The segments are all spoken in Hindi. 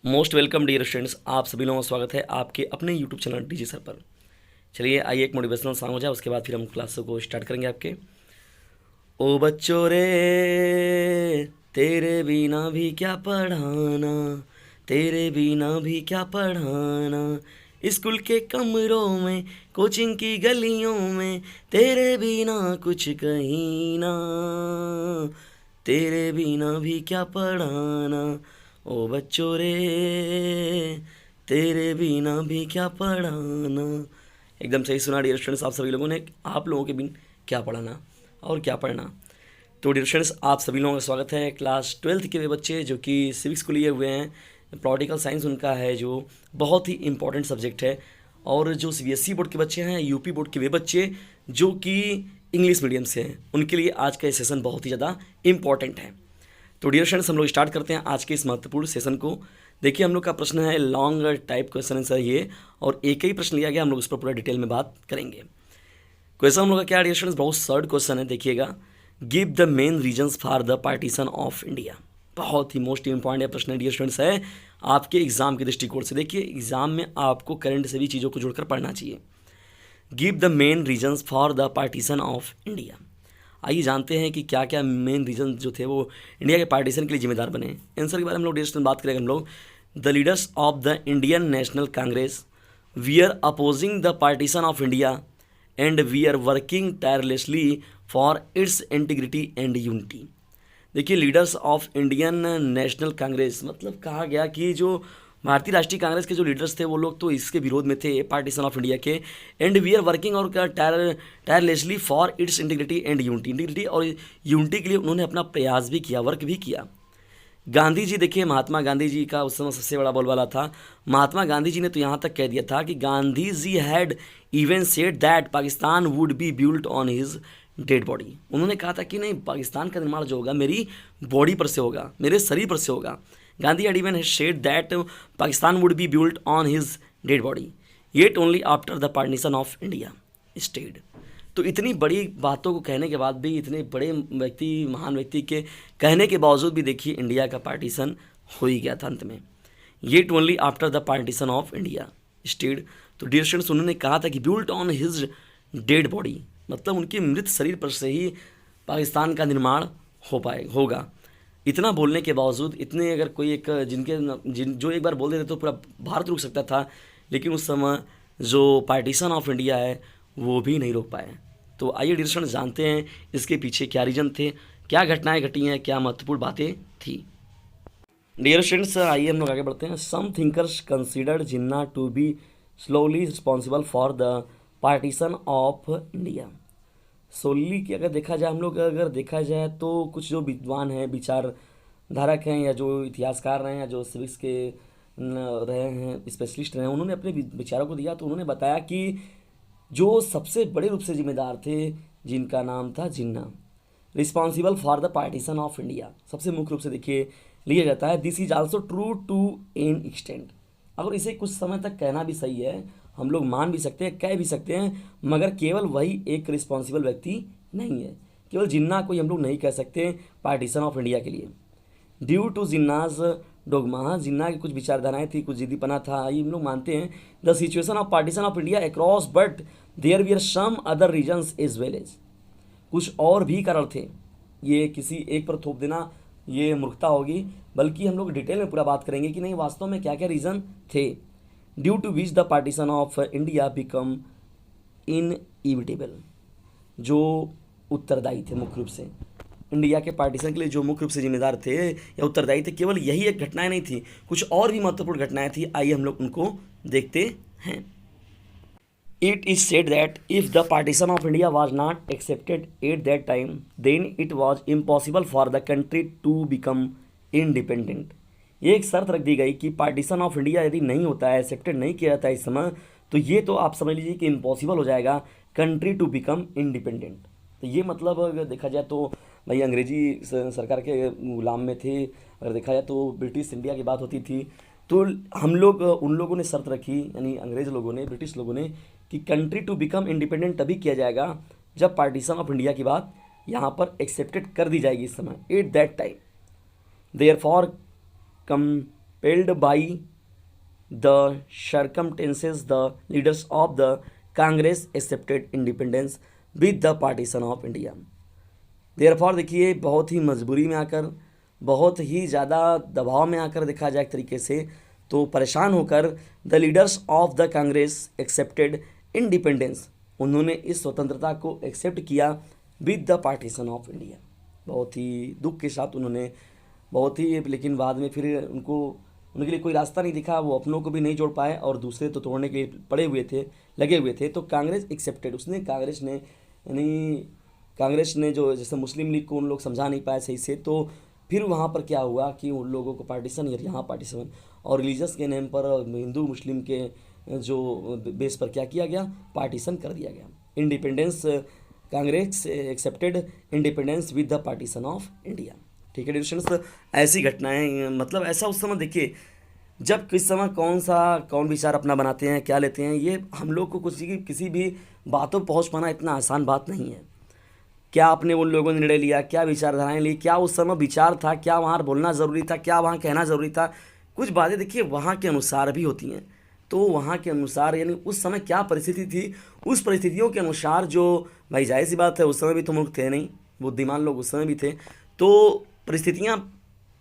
मोस्ट वेलकम डियर स्टूडेंट्स, आप सभी लोगों का स्वागत है आपके अपने यूट्यूब चैनल डीजी सर पर। चलिए आइए एक मोटिवेशनल सॉन्ग हो जाए, उसके बाद फिर हम क्लास को स्टार्ट करेंगे आपके। ओ बच्चों रे, तेरे बिना भी क्या पढ़ाना, तेरे बिना भी क्या पढ़ाना, स्कूल के कमरों में, कोचिंग की गलियों में, तेरे बिना कुछ कहीं ना, तेरे बिना भी क्या पढ़ाना। ओ बच्चों रे, तेरे बिना भी क्या पढ़ाना। एकदम सही सुना डियर स्टूडेंट्स आप सभी लोगों ने। आप लोगों के बिन क्या पढ़ाना और क्या पढ़ना। तो डियर स्टूडेंट्स आप सभी लोगों का स्वागत है। क्लास 12th के वे बच्चे जो कि सिविक्स को लिए हुए हैं, पॉलिटिकल साइंस उनका है जो बहुत ही इंपॉर्टेंट सब्जेक्ट है। और जो सीबीएसई बोर्ड के बच्चे हैं, यूपी बोर्ड के वे बच्चे जो कि इंग्लिश मीडियम से हैं, उनके लिए आज का ये सेशन बहुत ही ज़्यादा इंपॉर्टेंट है। तो डियर फ्रेंड्स हम लोग स्टार्ट करते हैं आज के इस महत्वपूर्ण सेशन को। देखिए हम लोग का प्रश्न है लॉन्ग टाइप क्वेश्चन आंसर ये, और एक ही प्रश्न लिया गया, हम लोग उस पर पूरा डिटेल में बात करेंगे। क्वेश्चन हम लोग का क्या डियर स्टूडेंट्स, बहुत शॉर्ट क्वेश्चन है। देखिएगा, give the main reasons for the partition of India. बहुत ही मोस्ट इंपॉर्टेंट प्रश्न है डियर स्टूडेंट्स, है आपके एग्जाम के दृष्टिकोण से। देखिए एग्जाम में आपको करंट से भी चीज़ों को जोड़कर पढ़ना चाहिए। Give the main reasons for the partition of India. आइए जानते हैं कि क्या क्या मेन रीजन जो थे वो इंडिया के पार्टीशन के लिए जिम्मेदार बने। आंसर के बारे में हम लोग डिस्कशन बात करेंगे हम लोग। The leaders of the Indian National Congress we are opposing the partition of India and we are working tirelessly for its integrity and unity. देखिए लीडर्स ऑफ इंडियन नेशनल कांग्रेस मतलब कहा गया कि जो भारतीय राष्ट्रीय कांग्रेस के जो लीडर्स थे वो लोग तो इसके विरोध में थे, पार्टीशन ऑफ इंडिया के। एंड वी आर वर्किंग और tirelessly for its integrity and unity. Integrity और यूनिटी के लिए उन्होंने अपना प्रयास भी किया, वर्क भी किया। गांधी जी, देखिए महात्मा गांधी जी का उस समय सबसे बड़ा बोलबाला था। महात्मा गांधी जी ने तो यहाँ तक कह दिया था कि Gandhi ji had even said that Pakistan would be built on his dead body. उन्होंने कहा था कि नहीं, पाकिस्तान का निर्माण जो होगा मेरी बॉडी पर से होगा, मेरे शरीर पर से होगा। Gandhi had even said that Pakistan would be built on his dead body yet only after the partition of India stayed. तो इतनी बड़ी बातों को कहने के बाद भी, इतने बड़े व्यक्ति, महान व्यक्ति के कहने के बावजूद भी देखिए इंडिया का पार्टीशन हो ही गया था अंत में। Yet only after the partition of India stayed. तो डियर स्टूडेंट्स उन्होंने कहा था कि built on his dead body, मतलब उनके मृत शरीर पर से ही पाकिस्तान का निर्माण होगा। इतना बोलने के बावजूद, इतने अगर कोई एक जो एक बार बोल देते तो पूरा भारत रुक सकता था, लेकिन उस समय जो पार्टीशन ऑफ इंडिया है वो भी नहीं रोक पाए। तो आइए डियर स्टूडेंट्स जानते हैं इसके पीछे क्या रीजन थे, क्या घटनाएं घटी हैं, क्या महत्वपूर्ण बातें थी। डियर स्टूडेंट्स आइए हम लोग आगे बढ़ते हैं। Some thinkers considered Jinnah to be solely responsible for the partition of India. सोली की अगर देखा जाए, हम लोग अगर देखा जाए तो कुछ जो विद्वान हैं, विचारधारक हैं, या जो इतिहासकार रहे हैं, या जो सिविक्स के रहे हैं, स्पेशलिस्ट रहे हैं, उन्होंने अपने विचारों को दिया। तो उन्होंने बताया कि जो सबसे बड़े रूप से जिम्मेदार थे, जिनका नाम था Jinnah, responsible for the partition of India, सबसे मुख्य रूप से देखिए लिया जाता है। This is also true to an extent. अगर इसे कुछ समय तक कहना भी सही है, हम लोग मान भी सकते हैं, कह भी सकते हैं, मगर केवल वही एक रिस्पॉन्सिबल व्यक्ति नहीं है। केवल जिन्ना को ही हम लोग नहीं कह सकते पार्टीशन ऑफ इंडिया के लिए। ड्यू टू जिन्नाज डोगमा, जिन्ना की कुछ विचारधाराएं थी, कुछ जिद्दीपना था, ये हम लोग मानते हैं। The situation of partition of India across but there we are some other reasons as well as. कुछ और भी कारण थे, ये किसी एक पर थोप देना ये मूर्खता होगी, बल्कि हम लोग डिटेल में पूरा बात करेंगे कि नहीं वास्तव में क्या क्या रीज़न थे। Due to which the partition of India become inevitable, जो उत्तरदायी थे मुख्य रूप से इंडिया के पार्टीशन के लिए, जो मुख्य रूप से जिम्मेदार थे या उत्तरदायी थे, केवल यही एक घटनाएं नहीं थी, कुछ और भी महत्वपूर्ण घटनाएं थी। आइए हम लोग उनको देखते हैं। It is said that if the partition of India was not accepted at that time, then it was impossible for the country to become independent. ये एक शर्त रख दी गई कि पार्टीशन ऑफ इंडिया यदि नहीं होता है, एक्सेप्टेड नहीं किया जाता है इस समय, तो ये तो आप समझ लीजिए कि इम्पॉसिबल हो जाएगा कंट्री टू बिकम इंडिपेंडेंट। तो ये मतलब अगर देखा जाए तो भाई अंग्रेजी सरकार के गुलाम में थे। अगर देखा जाए तो ब्रिटिश इंडिया की बात होती थी, तो हम लोग उन लोगों ने शर्त रखी, यानी अंग्रेज लोगों ने, ब्रिटिश लोगों ने, कि कंट्री टू बिकम इंडिपेंडेंट तभी किया जाएगा जब पार्टीशन ऑफ इंडिया की बात यहाँ पर एक्सेप्टेड कर दी जाएगी इस समय, at that time. Therefore compelled by the circumstances the leaders of the Congress accepted independence with the partition of India। Therefore देखिए, बहुत ही मजबूरी में आकर, बहुत ही ज़्यादा दबाव में आकर देखा जाए एक तरीके से, तो परेशान होकर the leaders of the Congress accepted independence, उन्होंने इस स्वतंत्रता को एक्सेप्ट किया with the partition of India. बहुत ही दुख के साथ उन्होंने, बहुत ही, लेकिन बाद में फिर उनके लिए कोई रास्ता नहीं दिखा, वो अपनों को भी नहीं जोड़ पाए और दूसरे तो तोड़ने के पड़े हुए थे, लगे हुए थे। तो कांग्रेस एक्सेप्टेड, उसने कांग्रेस ने, यानी कांग्रेस ने जो जैसे मुस्लिम लीग को उन लोग समझा नहीं पाए सही से, तो फिर वहाँ पर क्या हुआ कि उन लोगों को पार्टीशन, यहाँ पार्टीशन, और रिलीजस के नेम पर हिंदू मुस्लिम के जो बेस पर क्या किया गया, पार्टीशन कर दिया गया। Independence, Congress accepted independence with the partition of India. ठीक है डिस्कशंस, ऐसी घटनाएं, मतलब ऐसा उस समय देखिए, जब किस समय कौन विचार अपना बनाते हैं, क्या लेते हैं, ये हम लोग को किसी भी बातों पर पहुँच पाना इतना आसान बात नहीं है। क्या आपने उन लोगों ने निर्णय लिया, क्या विचारधाराएं ली, क्या उस समय विचार था, क्या वहाँ बोलना ज़रूरी था, क्या वहाँ कहना ज़रूरी था, कुछ बातें देखिए वहाँ के अनुसार भी होती हैं। तो वहाँ के अनुसार, यानी उस समय क्या परिस्थिति थी, उस परिस्थितियों के अनुसार, जो भाई जाहिर सी बात है उस समय भी तुम लोग थे नहीं, बुद्धिमान लोग उस समय भी थे, तो परिस्थितियाँ,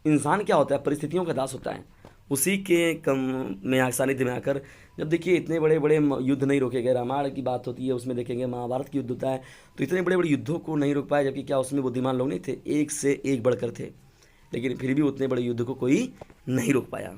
इंसान क्या होता है, परिस्थितियों का दास होता है, उसी के कम में सानिध्य में आकर, जब देखिए इतने बड़े बड़े युद्ध नहीं रोके गए, रामायण की बात होती है उसमें देखेंगे, महाभारत की युद्ध होता है, तो इतने बड़े बड़े युद्धों को नहीं रोक पाए, जबकि क्या उसमें बुद्धिमान लोग नहीं थे, एक से एक बढ़कर थे, लेकिन फिर भी उतने बड़े युद्ध को कोई नहीं रोक पाया।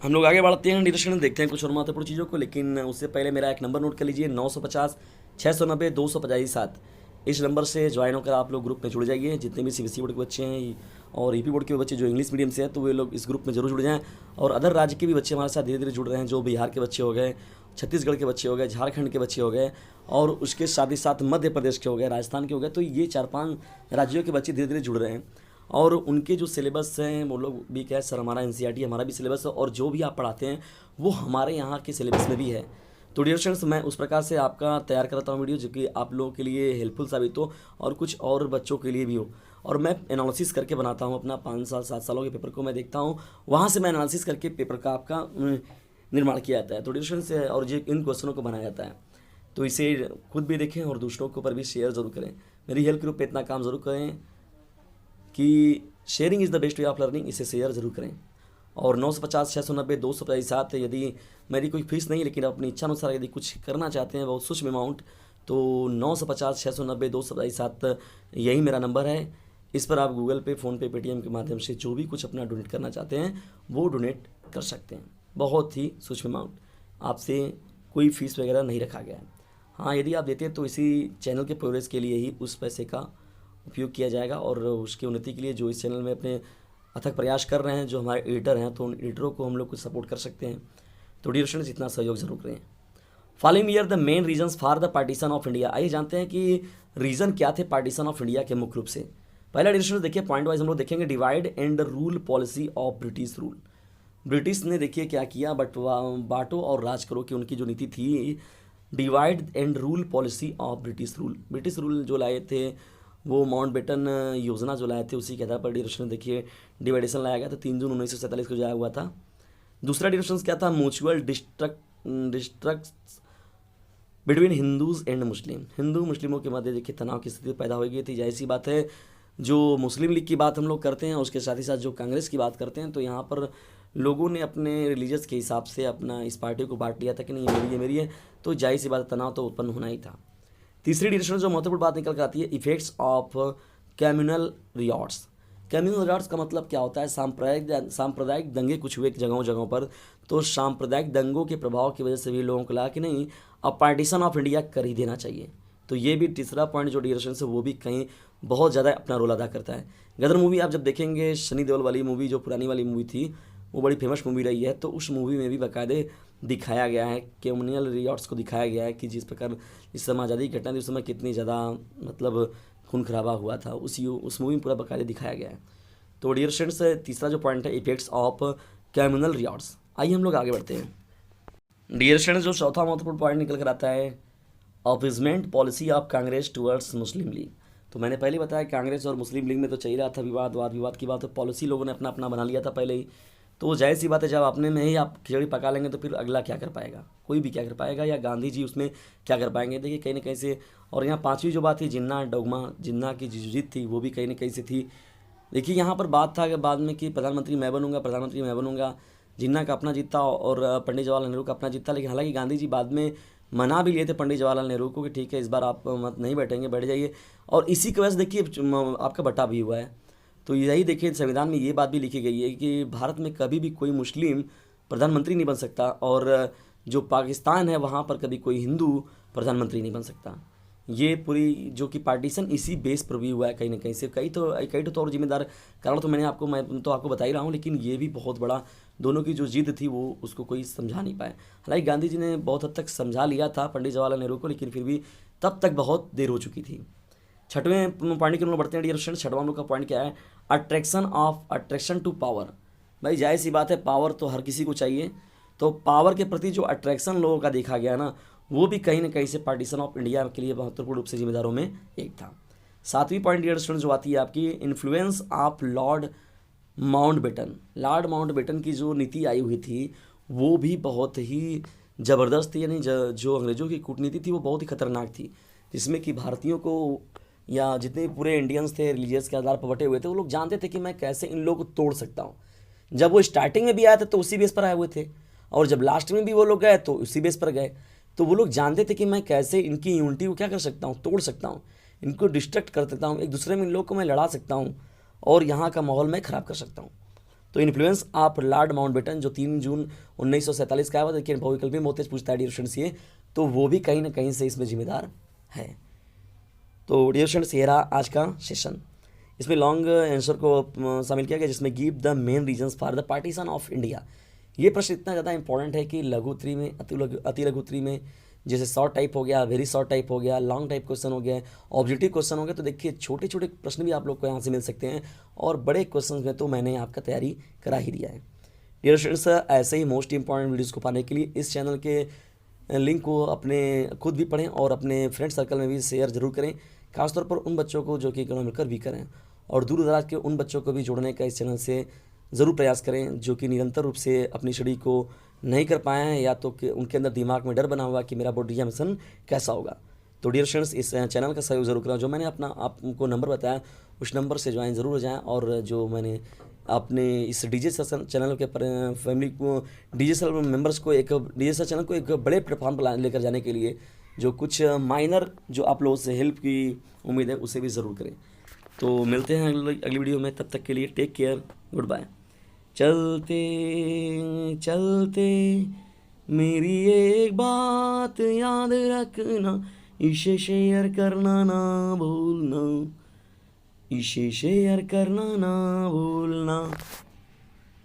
हम लोग आगे बढ़ते हैं, डिस्कशन देखते हैं कुछ और महत्वपूर्ण चीज़ों को, लेकिन उससे पहले मेरा एक नंबर नोट कर लीजिए, 950 690 285। इस नंबर से ज्वाइन होकर आप लोग ग्रुप में जुड़ जाइए। जितने भी सीबीएसई बोर्ड के बच्चे हैं और ईपी बोर्ड के बच्चे जो इंग्लिश मीडियम से हैं, तो वे लोग इस ग्रुप में जरूर जुड़ जाएँ। और अदर राज्य के भी बच्चे हमारे साथ धीरे धीरे जुड़ रहे हैं, जो बिहार के बच्चे हो गए, छत्तीसगढ़ के बच्चे हो गए, झारखंड के बच्चे हो गए, और उसके साथ ही साथ मध्य प्रदेश के हो गए, राजस्थान के हो गए। तो ये 4-5 राज्यों के बच्चे धीरे धीरे जुड़ रहे हैं, और उनके जो सिलेबस हैं वो लोग भी कहे सर हमारा एनसीईआरटी हमारा भी सिलेबस है, और जो भी आप पढ़ाते हैं वो हमारे यहाँ के सिलेबस में भी है। तो डियर स्टूडेंट्स, मैं उस प्रकार से आपका तैयार करता हूँ वीडियो, जो कि आप लोगों के लिए हेल्पफुल साबित हो और कुछ और बच्चों के लिए भी हो। और मैं एनालिसिस करके बनाता हूँ अपना 5 साल 7 सालों के पेपर को मैं देखता हूँ, वहाँ से मैं एनालिसिस करके पेपर का आपका निर्माण किया जाता है। तो डियर स्टूडेंट्स, और जो इन क्वेश्चनों को बनाया जाता है, तो इसे खुद भी देखें और दूसरों के ऊपर भी शेयर ज़रूर करें। मेरी हेल्प ग्रुप पे इतना काम ज़रूर करें कि sharing is the best way of learning, इसे शेयर ज़रूर करें। और 950 690 257, यदि मेरी कोई फीस नहीं, लेकिन अपनी इच्छा अनुसार यदि कुछ करना चाहते हैं बहुत सूक्ष्म अमाउंट, तो 950 690 257 यही मेरा नंबर है। इस पर आप गूगल पे, फ़ोनपे, पेटीएम के माध्यम से जो भी कुछ अपना डोनेट करना चाहते हैं वो डोनेट कर सकते हैं। बहुत ही सूक्ष्म अमाउंट, आपसे कोई फ़ीस वगैरह नहीं रखा गया है। हाँ, यदि आप देते हैं तो इसी चैनल के प्रोग्रेस के लिए ही उस पैसे का उपयोग किया जाएगा, और उसकी उन्नति के लिए जो इस चैनल में अपने अथक प्रयास कर रहे हैं, जो हमारे एडिटर हैं, तो उन एडिटरों को हम लोग कुछ सपोर्ट कर सकते हैं। तो डियर स्टूडेंट्स, इतना सहयोग जरूर करें। Following year the main reasons for the partition of India. आइए जानते हैं कि रीज़न क्या थे पार्टीशन ऑफ इंडिया के मुख्य रूप से। पहला डियर स्टूडेंट्स देखिए, पॉइंट वाइज हम लोग देखेंगे, divide and rule policy of British rule. British ने देखिए क्या किया, बांटो और राज करो की उनकी जो नीति थी, divide and rule policy of British rule. British rule जो लाए थे वो माउंटबेटन योजना जो लाए थे, उसी के आधार पर डिरेक्शन देखिए डिवाइडेशन लाया गया था। 3 जून 1947 को जाया हुआ था। दूसरा डिरेक्शन क्या था, mutual distrust between Hindus and Muslim. Hindu मुस्लिमों के मध्य देखिए तनाव की स्थिति पैदा हो गई थी। जाहिर सी बात है, जो मुस्लिम लीग की बात हम लोग करते हैं, उसके साथ ही साथ जो कांग्रेस की बात करते हैं, तो यहाँ पर लोगों ने अपने रिलीजियस के हिसाब से अपना इस पार्टी को बांट लिया था कि नहीं ये मेरी है, तो जाहिर सी बात तनाव तो उत्पन्न होना ही था। तीसरी डिरेक्शन जो महत्वपूर्ण बात निकल कर आती है, इफेक्ट्स ऑफ कम्युनल रियॉट्स। कम्युनल रियॉट्स का मतलब क्या होता है, सांप्रदायिक दंगे कुछ हुए जगहों पर, तो सांप्रदायिक दंगों के प्रभाव की वजह से भी लोगों को लगा कि नहीं अब पार्टीशन ऑफ इंडिया कर ही देना चाहिए। तो ये भी तीसरा पॉइंट जो डिरेक्शन से वो भी कहीं बहुत ज़्यादा अपना रोल अदा करता है। गदर मूवी आप जब देखेंगे, सनी देओल वाली मूवी जो पुरानी वाली मूवी थी, वो बड़ी फेमस मूवी रही है, तो उस मूवी में भी बाकायदे दिखाया गया है, कम्युनल रियॉट्स को दिखाया गया है कि जिस प्रकार इस समय आज़ादी की घटना थी, उस समय कितनी ज़्यादा मतलब खून खराबा हुआ था, उस मूवी में पूरा बाकायदे दिखाया गया है। तो डियर स्टूडेंट्स, तीसरा जो पॉइंट है, इफेक्ट्स ऑफ कम्युनल रियॉट्स। आइए हम लोग आगे बढ़ते हैं। डियर स्टूडेंट्स, जो चौथा महत्वपूर्ण पॉइंट निकल कर आता है, appeasement policy of Congress towards Muslim league. तो मैंने पहले बताया कांग्रेस और मुस्लिम लीग में तो चल रहा था विवाद की बात, तो पॉलिसी लोगों ने अपना अपना बना लिया था पहले ही। तो जाहिर सी बात है, जब अपने में ही आप खिचड़ी पका लेंगे तो फिर अगला क्या कर पाएगा, कोई भी क्या कर पाएगा, या गांधी जी उसमें क्या कर पाएंगे। देखिए कहीं ना कहीं से। और यहाँ पांचवी जो बात थी, जिन्ना डोगमा, जिन्ना की जो जीत थी वो भी कहीं ना कहीं से थी। देखिए यहाँ पर बात था कि बाद में कि प्रधानमंत्री मैं बनूंगा, प्रधानमंत्री मैं बनूंगा। जिन्ना का अपना जीत था और पंडित जवाहरलाल नेहरू का अपना जीत था। लेकिन हालांकि गांधी जी बाद में मना भी लिए थे पंडित जवाहरलाल नेहरू को कि ठीक है इस बार आप मत नहीं बैठेंगे, बैठ जाइए। और इसी की वजह से देखिए आपका बटा भी हुआ है। तो यही देखिए संविधान में ये बात भी लिखी गई है कि भारत में कभी भी कोई मुस्लिम प्रधानमंत्री नहीं बन सकता, और जो पाकिस्तान है वहाँ पर कभी कोई हिंदू प्रधानमंत्री नहीं बन सकता। ये पूरी जो कि पार्टीशन इसी बेस पर भी हुआ है कहीं ना कहीं से। कई तो और जिम्मेदार कारण तो मैं तो आपको बता ही रहा हूँ, लेकिन ये भी बहुत बड़ा दोनों की जो जिद थी वो उसको कोई समझा नहीं पाए। हालांकि गांधी जी ने बहुत हद तक समझा लिया था पंडित जवाहरलाल नेहरू को, लेकिन फिर भी तब तक बहुत देर हो चुकी थी। छठवें पॉइंट की ओर बढ़ते हैं डियर स्टूडेंट। छठवां हम लोग का पॉइंट क्या है, अट्रैक्शन टू पावर। भाई जाहिर सी बात है, पावर तो हर किसी को चाहिए। तो पावर के प्रति जो अट्रैक्शन लोगों का देखा गया ना, वो भी कहीं ना कहीं से पार्टीशन ऑफ इंडिया के लिए महत्वपूर्ण रूप से जिम्मेदारों में एक था। सातवीं पॉइंट डियर स्टूडेंट जो आती है आपकी, influence of Lord Mountbatten. Lord Mountbatten की जो नीति आई हुई थी वो भी बहुत ही ज़बरदस्त थी। यानी जो अंग्रेज़ों की कूटनीति थी वो बहुत ही खतरनाक थी, जिसमें कि भारतीयों को या जितने भी पूरे इंडियंस थे रिलीजियस के आधार पर बटे हुए थे, वो लोग जानते थे कि मैं कैसे इन लोगों को तोड़ सकता हूँ। जब वो स्टार्टिंग में भी आए थे तो उसी बेस पर आए हुए थे, और जब लास्ट में भी वो लोग गए तो उसी बेस पर गए। तो वो लोग जानते थे कि मैं कैसे इनकी यूनिटी को क्या कर सकता हूँ, तोड़ सकता हूँ, इनको डिस्ट्रैक्ट कर सकता हूँ, एक दूसरे में इन लोगों को मैं लड़ा सकता हूँ, और यहाँ का माहौल मैं ख़राब कर सकता हूँ। तो इन्फ्लुएंस ऑफ लॉर्ड माउंटबेटन जो 3 जून 1947 का आया हुआ, लेकिन भविकल्प में बहुत पूछता है डियर स्टूडेंट्स ये, तो वो भी कहीं ना कहीं से इसमें जिम्मेदार है। तो डियर स्टूडेंट्स ये रहा आज का सेशन। इसमें लॉन्ग आंसर को शामिल किया गया, जिसमें give the main reasons for the partition of India. ये प्रश्न इतना ज़्यादा इंपॉर्टेंट है कि लघु उत्तरी में, अति लघु उत्तरी में, जैसे शॉर्ट टाइप हो गया, वेरी शॉर्ट टाइप हो गया, लॉन्ग टाइप क्वेश्चन हो गया, ऑब्जेक्टिव क्वेश्चन हो गया। तो देखिए छोटे छोटे प्रश्न भी आप लोग को यहाँ से मिल सकते हैं, और बड़े क्वेश्चन में तो मैंने आपका तैयारी करा ही दिया है। डियर स्टूडेंट्स, ऐसे ही मोस्ट इंपॉर्टेंट वीडियोज़ को पाने के लिए इस चैनल के लिंक को अपने खुद भी पढ़ें और अपने फ्रेंड सर्कल में भी शेयर जरूर करें, खासतौर पर उन बच्चों को जो कि इकोनॉमिकल वीकर हैं, और दूर दराज के उन बच्चों को भी जोड़ने का इस चैनल से ज़रूर प्रयास करें जो कि निरंतर रूप से अपनी स्टडी को नहीं कर पाए हैं, या तो कि उनके अंदर दिमाग में डर बना हुआ कि मेरा बोर्ड एग्जामिनेशन कैसा होगा। तो डियर स्टूडेंट्स, इस चैनल का सहयोग जरूर करें। जो मैंने अपना आपको नंबर बताया उस नंबर से ज्वाइन ज़रूर हो जाएँ, और जो मैंने अपने इस डीजे सेशन चैनल के फैमिली को, डीजे सेशन मेंबर्स को, एक डीजे सेशन चैनल को एक बड़े प्लेटफॉर्म पर लेकर जाने के लिए जो कुछ माइनर जो आप लोगों से हेल्प की उम्मीद है उसे भी ज़रूर करें। तो मिलते हैं अगली वीडियो में, तब तक के लिए टेक केयर, गुड बाय। चलते चलते मेरी एक बात याद रखना, इसे शेयर करना ना भूलना, इसे शेयर करना ना भूलना।